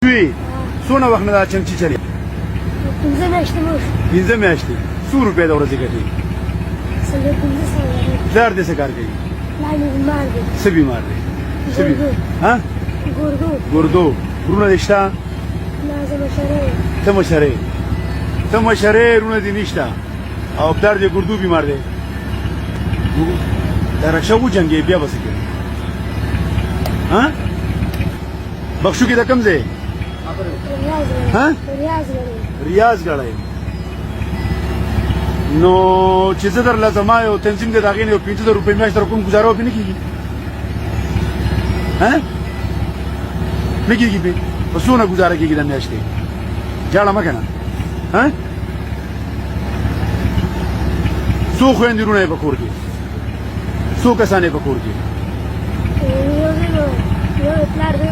دوی څونه وخت نه دا چمچي چلی 15 میاشتې مو 15 میاشتې څو روپۍ د ورځې ګټي 15 زار دې څه کار کوي لا بیمار دی څه بیمار دی څه بیمار ها ګردو ورونه دې شته لازم شری ته مشرې ورونه دې نشته او پلار دې ګردو بیمار دی دا رښتیا جنگي بیا وسه کوي ها بخشو کې د کم ځای ها ریاض غړای نو چې زه در لازم یو تنظیم د داغې نه 15 روپۍ میاشت تر کوم گزارو به نه کیږي ها نه کیږي به وسونه گزاره کیږي د میاشتې جاړه ما کنه ها څو خويندرونه په کور کې څو کسانې په کور کې یو پلار دې